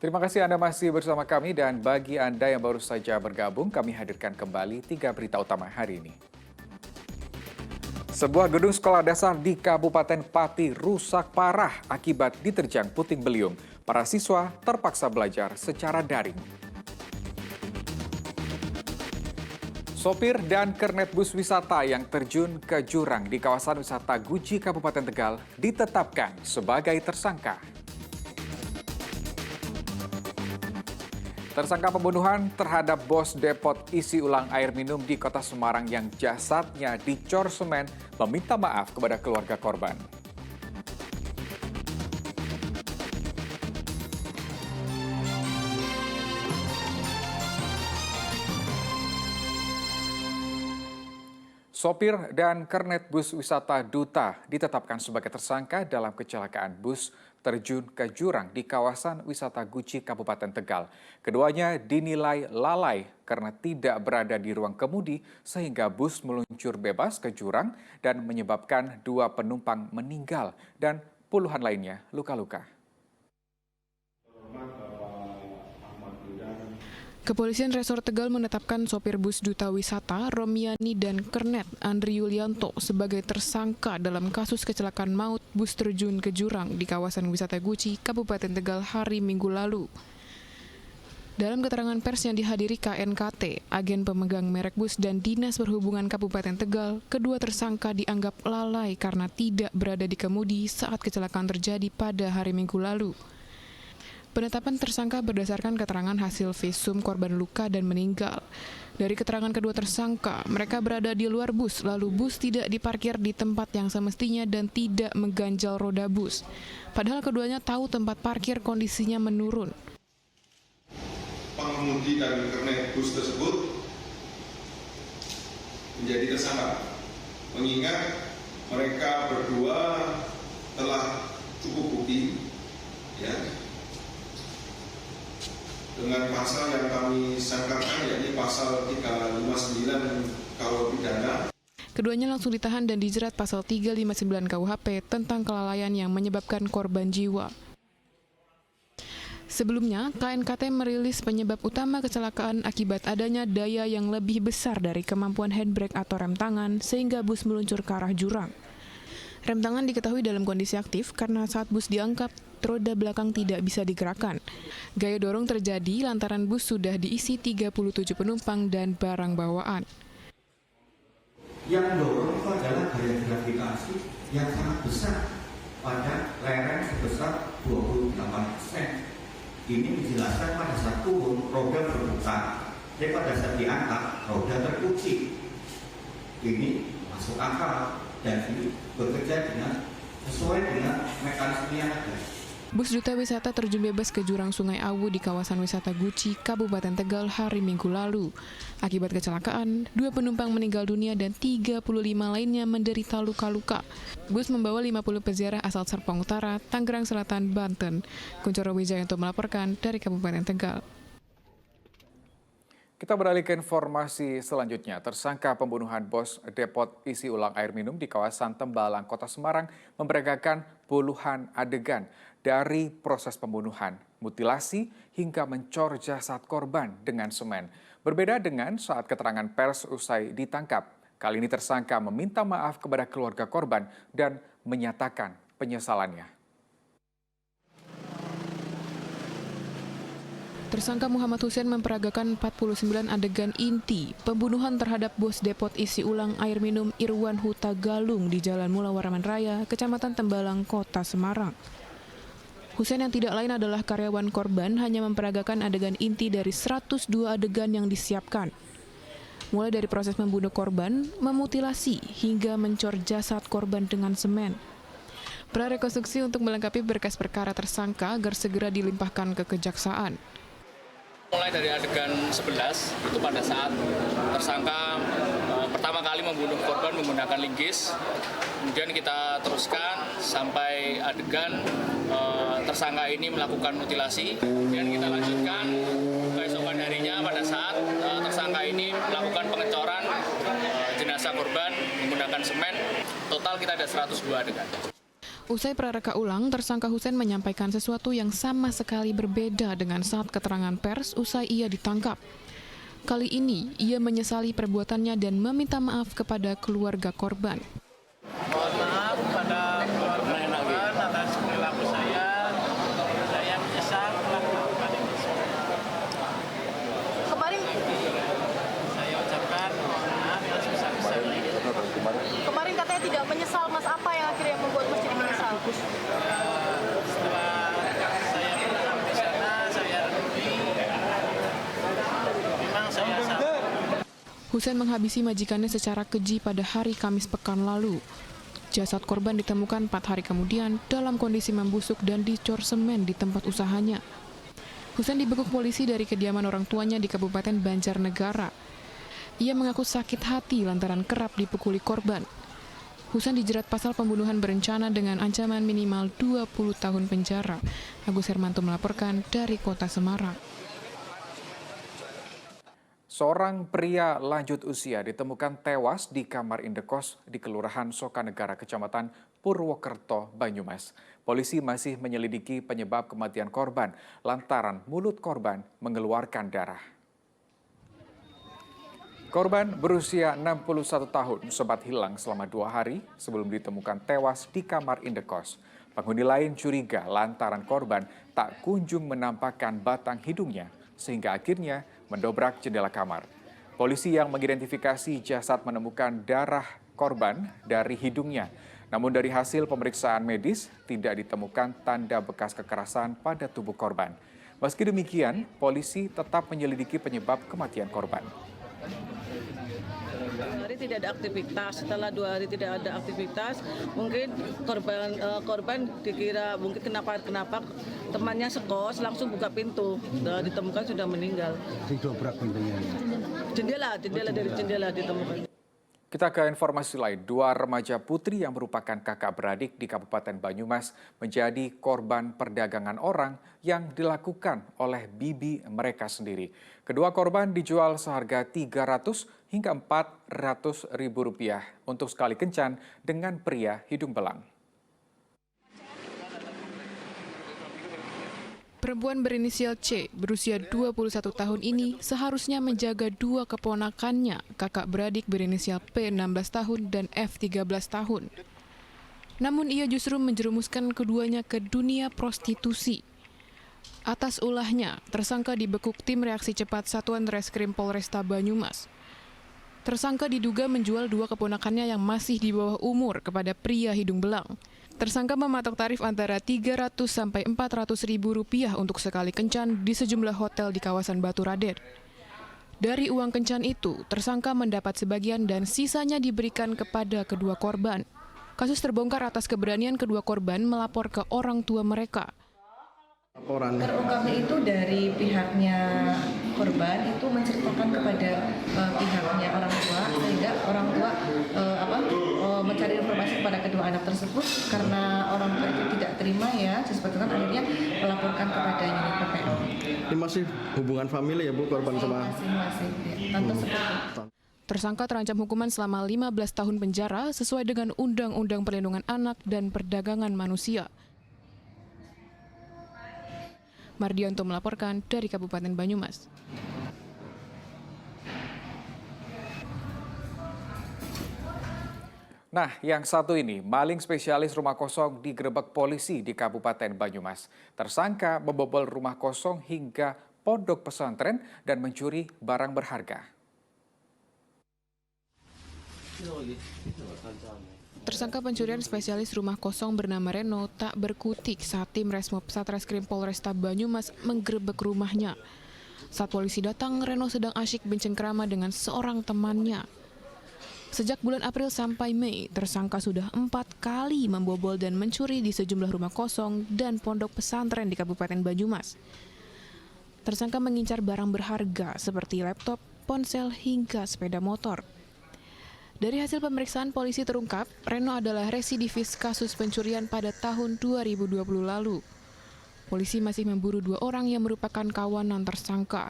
Terima kasih Anda masih bersama kami dan bagi Anda yang baru saja bergabung, kami hadirkan kembali 3 berita utama hari ini. Sebuah gedung sekolah dasar di Kabupaten Pati rusak parah akibat diterjang puting beliung. Para siswa terpaksa belajar secara daring. Sopir dan kernet bus wisata yang terjun ke jurang di kawasan wisata Guci Kabupaten Tegal ditetapkan sebagai tersangka. Tersangka pembunuhan terhadap bos depot isi ulang air minum di Kota Semarang yang jasadnya dicor semen meminta maaf kepada keluarga korban. Sopir dan kernet bus wisata Duta ditetapkan sebagai tersangka dalam kecelakaan bus terjun ke jurang di kawasan wisata Guci Kabupaten Tegal. Keduanya dinilai lalai karena tidak berada di ruang kemudi sehingga bus meluncur bebas ke jurang dan menyebabkan 2 penumpang meninggal dan puluhan lainnya luka-luka. Kepolisian Resor Tegal menetapkan sopir bus Duta Wisata Romiani dan kernet Andri Yulianto sebagai tersangka dalam kasus kecelakaan maut bus terjun ke jurang di kawasan wisata Guci, Kabupaten Tegal hari Minggu lalu. Dalam keterangan pers yang dihadiri KNKT, agen pemegang merek bus dan Dinas Perhubungan Kabupaten Tegal, kedua tersangka dianggap lalai karena tidak berada di kemudi saat kecelakaan terjadi pada hari Minggu lalu. Penetapan tersangka berdasarkan keterangan hasil visum korban luka dan meninggal. Dari keterangan kedua tersangka, mereka berada di luar bus, lalu bus tidak diparkir di tempat yang semestinya dan tidak mengganjal roda bus. Padahal keduanya tahu tempat parkir kondisinya menurun. Pengemudi dan kernet bus tersebut menjadi tersangka, mengingat mereka berdua telah cukup bukti, dengan pasal yang kami sangkakan, yakni pasal 359 kalau pidana. Keduanya langsung ditahan dan dijerat pasal 359 KUHP tentang kelalaian yang menyebabkan korban jiwa. Sebelumnya, KNKT merilis penyebab utama kecelakaan akibat adanya daya yang lebih besar dari kemampuan handbrake atau rem tangan sehingga bus meluncur ke arah jurang. Rem tangan diketahui dalam kondisi aktif karena saat bus diangkat, roda belakang tidak bisa digerakkan. Gaya dorong terjadi lantaran bus sudah diisi 37 penumpang dan barang bawaan. Yang dorong itu adalah gaya gravitasi yang sangat besar pada lereng sebesar 28%. Ini dijelaskan pada saat turun, roda berputar. Tapi pada saat diangkat, roda terkunci. Ini masuk akal dan ini bekerja sesuai dengan mekanisme yang ada. Bus Duta Wisata terjun bebas ke jurang Sungai Awu di kawasan wisata Guci, Kabupaten Tegal hari Minggu lalu. Akibat kecelakaan, 2 penumpang meninggal dunia dan 35 lainnya menderita luka-luka. Bus membawa 50 peziarah asal Serpong Utara, Tangerang Selatan, Banten. Kuncoro Wijayanto melaporkan dari Kabupaten Tegal. Kita beralih ke informasi selanjutnya. Tersangka pembunuhan bos depot isi ulang air minum di kawasan Tembalang, Kota Semarang memperagakan puluhan adegan dari proses pembunuhan, mutilasi, hingga mencor jasad korban dengan semen. Berbeda dengan saat keterangan pers usai ditangkap. Kali ini tersangka meminta maaf kepada keluarga korban dan menyatakan penyesalannya. Tersangka Muhammad Hussein memperagakan 49 adegan inti pembunuhan terhadap bos depot isi ulang air minum Irwan Huta Galung di Jalan Mula Waraman Raya, Kecamatan Tembalang, Kota Semarang. Hussein yang tidak lain adalah karyawan korban hanya memperagakan adegan inti dari 102 adegan yang disiapkan. Mulai dari proses membunuh korban, memutilasi, hingga mencor jasad korban dengan semen. Prarekonstruksi untuk melengkapi berkas perkara tersangka agar segera dilimpahkan ke kejaksaan. Mulai dari adegan 11, itu pada saat tersangka pertama kali membunuh korban menggunakan linggis. Kemudian kita teruskan sampai adegan tersangka ini melakukan mutilasi. Kemudian kita lanjutkan keesokan harinya pada saat tersangka ini melakukan pengecoran jenazah korban menggunakan semen. Total kita ada 102 adegan. Usai prareka ulang, tersangka Husein menyampaikan sesuatu yang sama sekali berbeda dengan saat keterangan pers usai ia ditangkap. Kali ini, ia menyesali perbuatannya dan meminta maaf kepada keluarga korban. Mohon maaf pada keluarga korban atas perilaku saya. Saya menyesal telah melakukan ini semua. Kemarin Saya ucapkan mohon maaf yang sebesar-besarnya. kemarin katanya tidak menyesal, Mas. Apa yang akhirnya membuat Mas jadi menyesal? Setelah saya pulang di sana, saya renungi. Memang saya salah. Husein menghabisi majikannya secara keji pada hari Kamis pekan lalu. Jasad korban ditemukan 4 hari kemudian dalam kondisi membusuk dan dicor semen di tempat usahanya. Husein dibekuk polisi dari kediaman orang tuanya di Kabupaten Banjarnegara. Ia mengaku sakit hati lantaran kerap dipukuli korban. Husein dijerat pasal pembunuhan berencana dengan ancaman minimal 20 tahun penjara. Agus Hermanto melaporkan dari Kota Semarang. Seorang pria lanjut usia ditemukan tewas di kamar indekos di Kelurahan Sokanegara, Kecamatan Purwokerto, Banyumas. Polisi masih menyelidiki penyebab kematian korban lantaran mulut korban mengeluarkan darah. Korban berusia 61 tahun sempat hilang selama 2 hari sebelum ditemukan tewas di kamar indekos. Penghuni lain curiga lantaran korban tak kunjung menampakkan batang hidungnya sehingga akhirnya mendobrak jendela kamar. Polisi yang mengidentifikasi jasad menemukan darah korban dari hidungnya. Namun dari hasil pemeriksaan medis tidak ditemukan tanda bekas kekerasan pada tubuh korban. Meski demikian, polisi tetap menyelidiki penyebab kematian korban. 2 hari tidak ada aktivitas. Setelah 2 hari tidak ada aktivitas, mungkin korban dikira mungkin kenapa temannya sekos langsung buka pintu, ditemukan sudah meninggal. Didobrak pintunya. Jendela dari jendela ditemukan. Kita ke informasi lain. 2 remaja putri yang merupakan kakak beradik di Kabupaten Banyumas menjadi korban perdagangan orang yang dilakukan oleh bibi mereka sendiri. Kedua korban dijual seharga 300 hingga 400 ribu rupiah untuk sekali kencan dengan pria hidung belang. Perempuan berinisial C, berusia 21 tahun ini seharusnya menjaga 2 keponakannya, kakak beradik berinisial P 16 tahun dan F 13 tahun. Namun ia justru menjerumuskan keduanya ke dunia prostitusi. Atas ulahnya, tersangka dibekuk tim reaksi cepat Satuan Reskrim Polresta Banyumas. Tersangka diduga menjual 2 keponakannya yang masih di bawah umur kepada pria hidung belang. Tersangka mematok tarif antara 300 sampai 400 ribu rupiah untuk sekali kencan di sejumlah hotel di kawasan Batu Raden. Dari uang kencan itu, tersangka mendapat sebagian dan sisanya diberikan kepada kedua korban. Kasus terbongkar atas keberanian kedua korban melapor ke orang tua mereka. Terungkapnya itu dari pihaknya korban itu menceritakan kepada pihaknya orang tua, sehingga orang tua mencari informasi kepada kedua anak tersebut. Karena orang tua itu tidak terima ya, disebutkan akhirnya melaporkan kepada unit PPO. Ini masih hubungan famili ya Bu, korban sama? Masih, ya. Tante sepupu. Tersangka terancam hukuman selama 15 tahun penjara sesuai dengan Undang-Undang Perlindungan Anak dan Perdagangan Manusia. Mardianto melaporkan dari Kabupaten Banyumas. Nah, yang satu ini, maling spesialis rumah kosong digerebek polisi di Kabupaten Banyumas. Tersangka membobol rumah kosong hingga pondok pesantren dan mencuri barang berharga. Tersangka pencurian spesialis rumah kosong bernama Reno tak berkutik saat tim Resmob Satreskrim Polresta Banyumas menggerebek rumahnya. Saat polisi datang, Reno sedang asyik bercengkrama dengan seorang temannya. Sejak bulan April sampai Mei, tersangka sudah 4 kali membobol dan mencuri di sejumlah rumah kosong dan pondok pesantren di Kabupaten Banyumas. Tersangka mengincar barang berharga seperti laptop, ponsel, hingga sepeda motor. Dari hasil pemeriksaan polisi terungkap, Reno adalah residivis kasus pencurian pada tahun 2020 lalu. Polisi masih memburu 2 orang yang merupakan kawanan tersangka.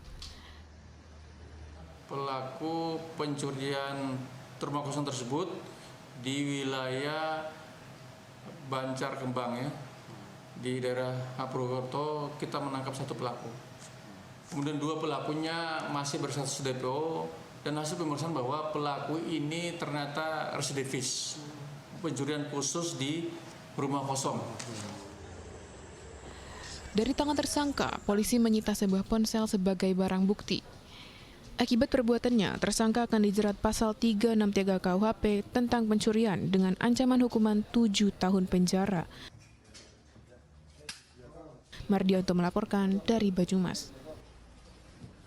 Pelaku pencurian rumah kosong tersebut di wilayah Banjar Kembang ya, di daerah Purwokerto kita menangkap 1 pelaku. Kemudian 2 pelakunya masih berstatus DPO dan hasil pemeriksaan bahwa pelaku ini ternyata residivis, pencurian khusus di rumah kosong. Dari tangan tersangka, polisi menyita sebuah ponsel sebagai barang bukti. Akibat perbuatannya, tersangka akan dijerat pasal 363 KUHP tentang pencurian dengan ancaman hukuman 7 tahun penjara. Mardianto melaporkan dari Banyumas.